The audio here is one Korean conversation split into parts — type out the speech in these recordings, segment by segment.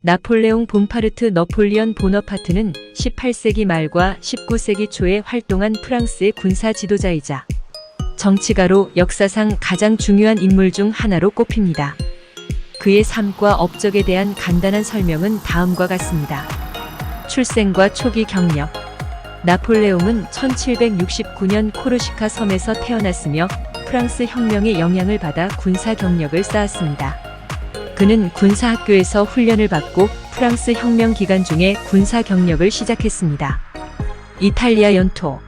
나폴레옹 보나파르트 너폴리언 보너파트는 18세기 말과 19세기 초에 활동한 프랑스의 군사 지도자이자 정치가로 역사상 가장 중요한 인물 중 하나로 꼽힙니다. 그의 삶과 업적에 대한 간단한 설명은 다음과 같습니다. 출생과 초기 경력. 나폴레옹은 1769년 코르시카 섬에서 태어났으며 프랑스 혁명의 영향을 받아 군사 경력을 쌓았습니다. 그는 군사학교에서 훈련을 받고 프랑스 혁명 기간 중에 군사 경력을 시작했습니다. 이탈리아 연토.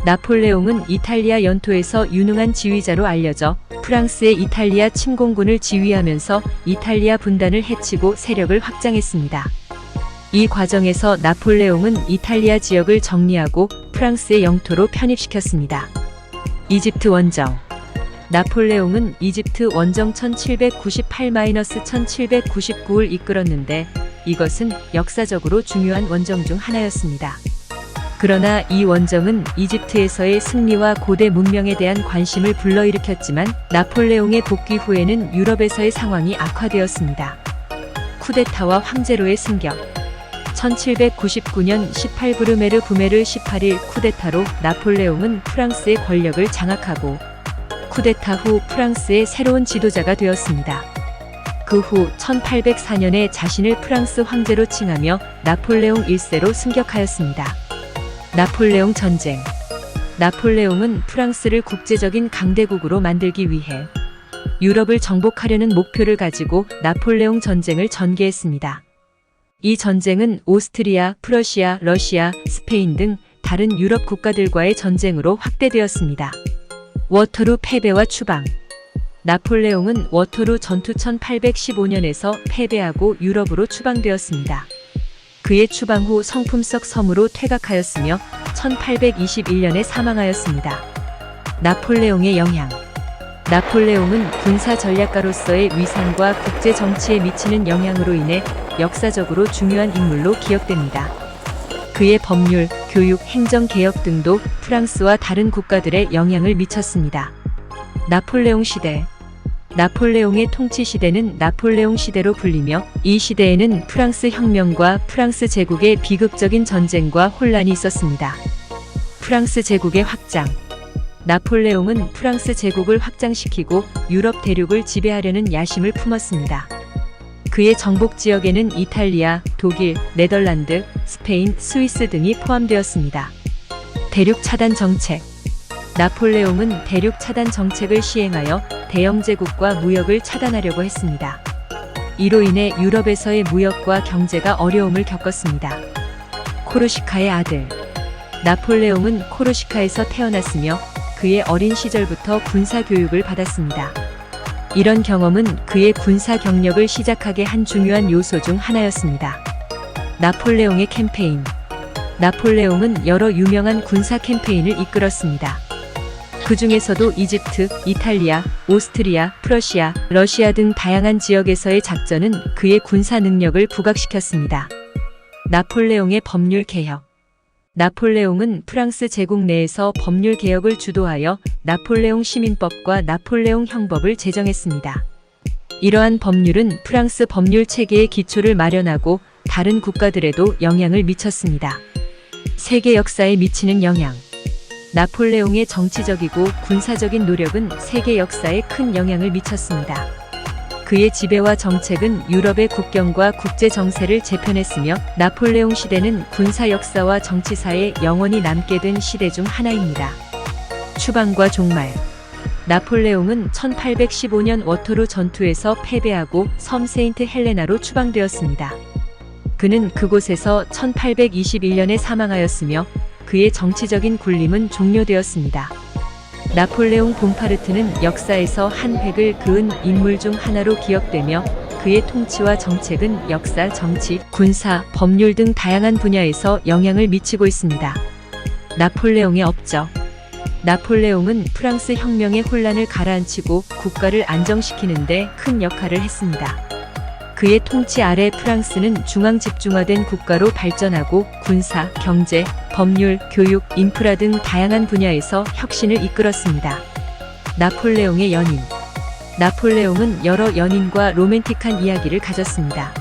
나폴레옹은 이탈리아 연토에서 유능한 지휘자로 알려져 프랑스의 이탈리아 침공군을 지휘하면서 이탈리아 분단을 해치고 세력을 확장했습니다. 이 과정에서 나폴레옹은 이탈리아 지역을 정리하고 프랑스의 영토로 편입시켰습니다. 이집트 원정. 나폴레옹은 이집트 원정 1798-1799을 이끌었는데 이것은 역사적으로 중요한 원정 중 하나였습니다. 그러나 이 원정은 이집트에서의 승리와 고대 문명에 대한 관심을 불러일으켰지만 나폴레옹의 복귀 후에는 유럽에서의 상황이 악화되었습니다. 쿠데타와 황제로의 승격. 1799년 18브르메르 부메르 18일 쿠데타로 나폴레옹은 프랑스의 권력을 장악하고 쿠데타 후 프랑스의 새로운 지도자가 되었습니다. 그 후 1804년에 자신을 프랑스 황제로 칭하며 나폴레옹 1세로 승격하였습니다. 나폴레옹 전쟁. 나폴레옹은 프랑스를 국제적인 강대국으로 만들기 위해 유럽을 정복하려는 목표를 가지고 나폴레옹 전쟁을 전개했습니다. 이 전쟁은 오스트리아, 프러시아, 러시아, 스페인 등 다른 유럽 국가들과의 전쟁으로 확대되었습니다. 워터루 패배와 추방. 나폴레옹은 워터루 전투 1815년에서 패배하고 유럽으로 추방되었습니다. 그의 추방 후 성품석 섬으로 퇴각하였으며 1821년에 사망하였습니다. 나폴레옹의 영향. 나폴레옹은 군사 전략가로서의 위상과 국제 정치에 미치는 영향으로 인해 역사적으로 중요한 인물로 기억됩니다. 그의 법률, 교육, 행정 개혁 등도 프랑스와 다른 국가들에 영향을 미쳤습니다. 나폴레옹 시대. 나폴레옹의 통치 시대는 나폴레옹 시대로 불리며 이 시대에는 프랑스 혁명과 프랑스 제국의 비극적인 전쟁과 혼란이 있었습니다. 프랑스 제국의 확장. 나폴레옹은 프랑스 제국을 확장시키고 유럽 대륙을 지배하려는 야심을 품었습니다. 그의 정복 지역에는 이탈리아, 독일, 네덜란드, 스페인, 스위스 등이 포함되었습니다. 대륙 차단 정책. 나폴레옹은 대륙 차단 정책을 시행하여 대영 제국과 무역을 차단하려고 했습니다. 이로 인해 유럽에서의 무역과 경제가 어려움을 겪었습니다. 코르시카의 아들. 나폴레옹은 코르시카에서 태어났으며 그의 어린 시절부터 군사 교육을 받았습니다. 이런 경험은 그의 군사 경력을 시작하게 한 중요한 요소 중 하나였습니다. 나폴레옹의 캠페인. 나폴레옹은 여러 유명한 군사 캠페인을 이끌었습니다. 그 중에서도 이집트, 이탈리아, 오스트리아, 프러시아, 러시아 등 다양한 지역에서의 작전은 그의 군사 능력을 부각시켰습니다. 나폴레옹의 법률 개혁. 나폴레옹은 프랑스 제국 내에서 법률 개혁을 주도하여 나폴레옹 시민법과 나폴레옹 형법을 제정했습니다. 이러한 법률은 프랑스 법률 체계의 기초를 마련하고 다른 국가들에도 영향을 미쳤습니다. 세계 역사에 미치는 영향. 나폴레옹의 정치적이고 군사적인 노력은 세계 역사에 큰 영향을 미쳤습니다. 그의 지배와 정책은 유럽의 국경과 국제 정세를 재편했으며 나폴레옹 시대는 군사 역사와 정치사에 영원히 남게 된 시대 중 하나입니다. 추방과 종말. 나폴레옹은 1815년 워터루 전투에서 패배하고 섬 세인트 헬레나로 추방되었습니다. 그는 그곳에서 1821년에 사망하였으며 그의 정치적인 군림은 종료되었습니다. 나폴레옹 보나파르트는 역사에서 한 획을 그은 인물 중 하나로 기억되며 그의 통치와 정책은 역사, 정치, 군사, 법률 등 다양한 분야에서 영향을 미치고 있습니다. 나폴레옹의 업적. 나폴레옹은 프랑스 혁명의 혼란을 가라앉히고 국가를 안정시키는 데 큰 역할을 했습니다. 그의 통치 아래 프랑스는 중앙 집중화된 국가로 발전하고 군사, 경제, 법률, 교육, 인프라 등 다양한 분야에서 혁신을 이끌었습니다. 나폴레옹의 연인. 나폴레옹은 여러 연인과 로맨틱한 이야기를 가졌습니다.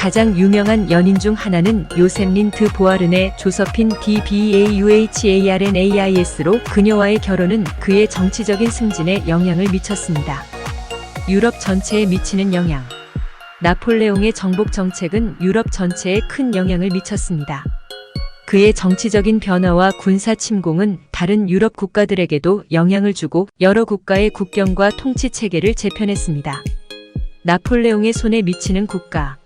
가장 유명한 연인 중 하나는 요셈린 드 보아른의 조서핀 DBAUHARNAIS로 그녀와의 결혼은 그의 정치적인 승진에 영향을 미쳤습니다. 유럽 전체에 미치는 영향. 나폴레옹의 정복 정책은 유럽 전체에 큰 영향을 미쳤습니다. 그의 정치적인 변화와 군사 침공은 다른 유럽 국가들에게도 영향을 주고 여러 국가의 국경과 통치 체계를 재편했습니다. 나폴레옹의 손에 미치는 국가.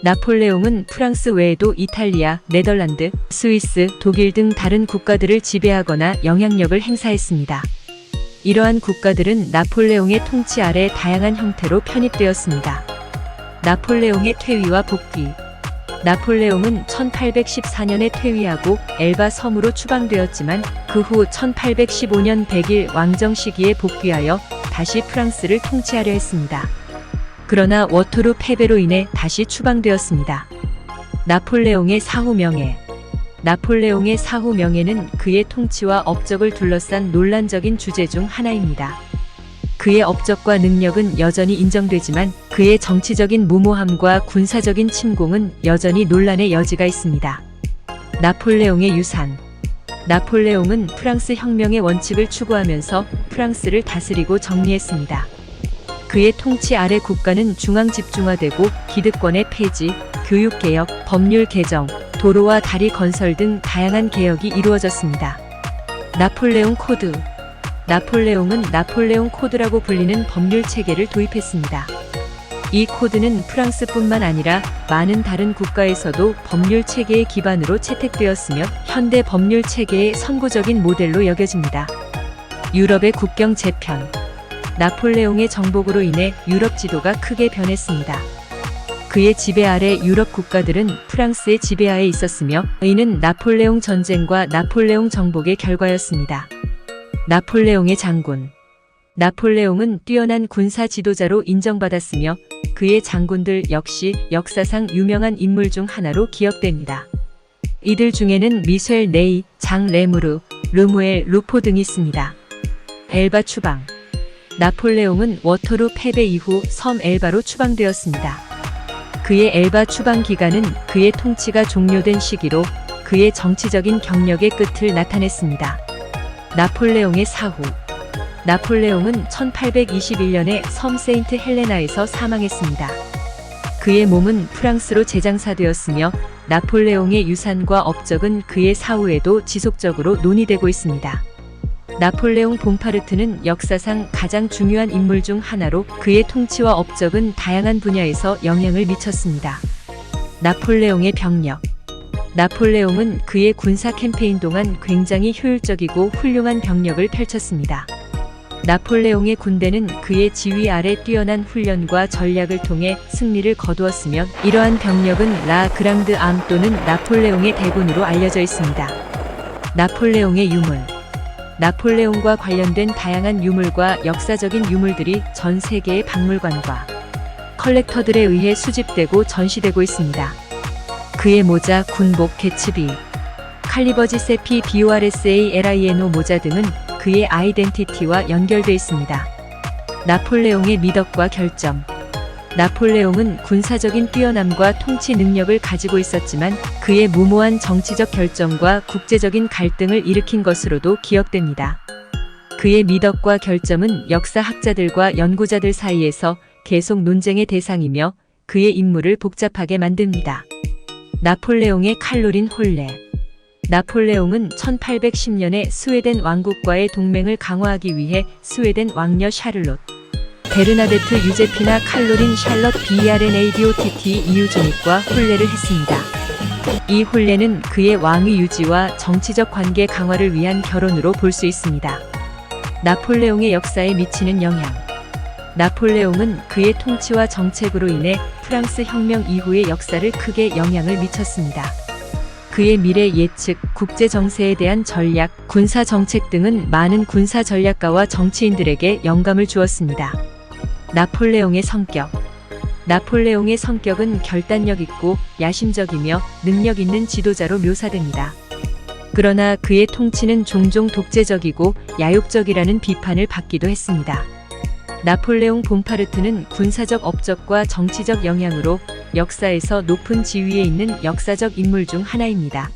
나폴레옹은 프랑스 외에도 이탈리아, 네덜란드, 스위스, 독일 등 다른 국가들을 지배하거나 영향력을 행사했습니다. 이러한 국가들은 나폴레옹의 통치 아래 다양한 형태로 편입되었습니다. 나폴레옹의 퇴위와 복귀. 나폴레옹은 1814년에 퇴위하고 엘바 섬으로 추방되었지만 그 후 1815년 100일 왕정 시기에 복귀하여 다시 프랑스를 통치하려 했습니다. 그러나 워터루 패배로 인해 다시 추방되었습니다. 나폴레옹의 사후 명예. 나폴레옹의 사후 명예는 그의 통치와 업적을 둘러싼 논란적인 주제 중 하나입니다. 그의 업적과 능력은 여전히 인정되지만 그의 정치적인 무모함과 군사적인 침공은 여전히 논란의 여지가 있습니다. 나폴레옹의 유산. 나폴레옹은 프랑스 혁명의 원칙을 추구하면서 프랑스를 다스리고 정리했습니다. 그의 통치 아래 국가는 중앙 집중화되고 기득권의 폐지, 교육개혁, 법률 개정, 도로와 다리 건설 등 다양한 개혁이 이루어졌습니다. 나폴레옹 코드. 나폴레옹은 나폴레옹 코드라고 불리는 법률 체계를 도입했습니다. 이 코드는 프랑스뿐만 아니라 많은 다른 국가에서도 법률 체계의 기반으로 채택되었으며 현대 법률 체계의 선구적인 모델로 여겨집니다. 유럽의 국경 재편. 나폴레옹의 정복으로 인해 유럽 지도가 크게 변했습니다. 그의 지배 아래 유럽 국가들은 프랑스의 지배하에 있었으며 이는 나폴레옹 전쟁과 나폴레옹 정복의 결과였습니다. 나폴레옹의 장군. 나폴레옹은 뛰어난 군사 지도자로 인정받았으며 그의 장군들 역시 역사상 유명한 인물 중 하나로 기억됩니다. 이들 중에는 미셸 네이, 장 레무르, 르무엘 루포 등이 있습니다. 엘바 추방. 나폴레옹은 워터루 패배 이후 섬 엘바로 추방되었습니다. 그의 엘바 추방 기간은 그의 통치가 종료된 시기로 그의 정치적인 경력의 끝을 나타냈습니다. 나폴레옹의 사후. 나폴레옹은 1821년에 섬 세인트 헬레나에서 사망했습니다. 그의 몸은 프랑스로 재장사되었으며 나폴레옹의 유산과 업적은 그의 사후에도 지속적으로 논의되고 있습니다. 나폴레옹 봉파르트는 역사상 가장 중요한 인물 중 하나로 그의 통치와 업적은 다양한 분야에서 영향을 미쳤습니다. 나폴레옹의 병력. 나폴레옹은 그의 군사 캠페인 동안 굉장히 효율적이고 훌륭한 병력을 펼쳤습니다. 나폴레옹의 군대는 그의 지휘 아래 뛰어난 훈련과 전략을 통해 승리를 거두었으며 이러한 병력은 라 그랑드 암 또는 나폴레옹의 대군으로 알려져 있습니다. 나폴레옹의 유물. 나폴레옹과 관련된 다양한 유물과 역사적인 유물들이 전 세계의 박물관과 컬렉터들에 의해 수집되고 전시되고 있습니다. 그의 모자, 군복, 개츠비, 칼리버지 세피 BORSA LINO 모자 등은 그의 아이덴티티와 연결돼 있습니다. 나폴레옹의 미덕과 결점. 나폴레옹은 군사적인 뛰어남과 통치 능력을 가지고 있었지만 그의 무모한 정치적 결정과 국제적인 갈등을 일으킨 것으로도 기억됩니다. 그의 미덕과 결점은 역사학자들과 연구자들 사이에서 계속 논쟁의 대상이며 그의 인물을 복잡하게 만듭니다. 나폴레옹의 칼로린 홀레. 나폴레옹은 1810년에 스웨덴 왕국과의 동맹을 강화하기 위해 스웨덴 왕녀 샤를롯, 베르나데트 유제피나 칼로린 샬럿 BRNADOTT 이유조닉과 혼례를 했습니다. 이 혼례는 그의 왕위 유지와 정치적 관계 강화를 위한 결혼으로 볼 수 있습니다. 나폴레옹의 역사에 미치는 영향. 나폴레옹은 그의 통치와 정책으로 인해 프랑스 혁명 이후의 역사를 크게 영향을 미쳤습니다. 그의 미래 예측, 국제 정세에 대한 전략, 군사 정책 등은 많은 군사 전략가와 정치인들에게 영감을 주었습니다. 나폴레옹의 성격. 나폴레옹의 성격은 결단력 있고 야심적이며 능력 있는 지도자로 묘사됩니다. 그러나 그의 통치는 종종 독재적이고 야욕적이라는 비판을 받기도 했습니다. 나폴레옹 봉파르트는 군사적 업적과 정치적 영향으로 역사에서 높은 지위에 있는 역사적 인물 중 하나입니다.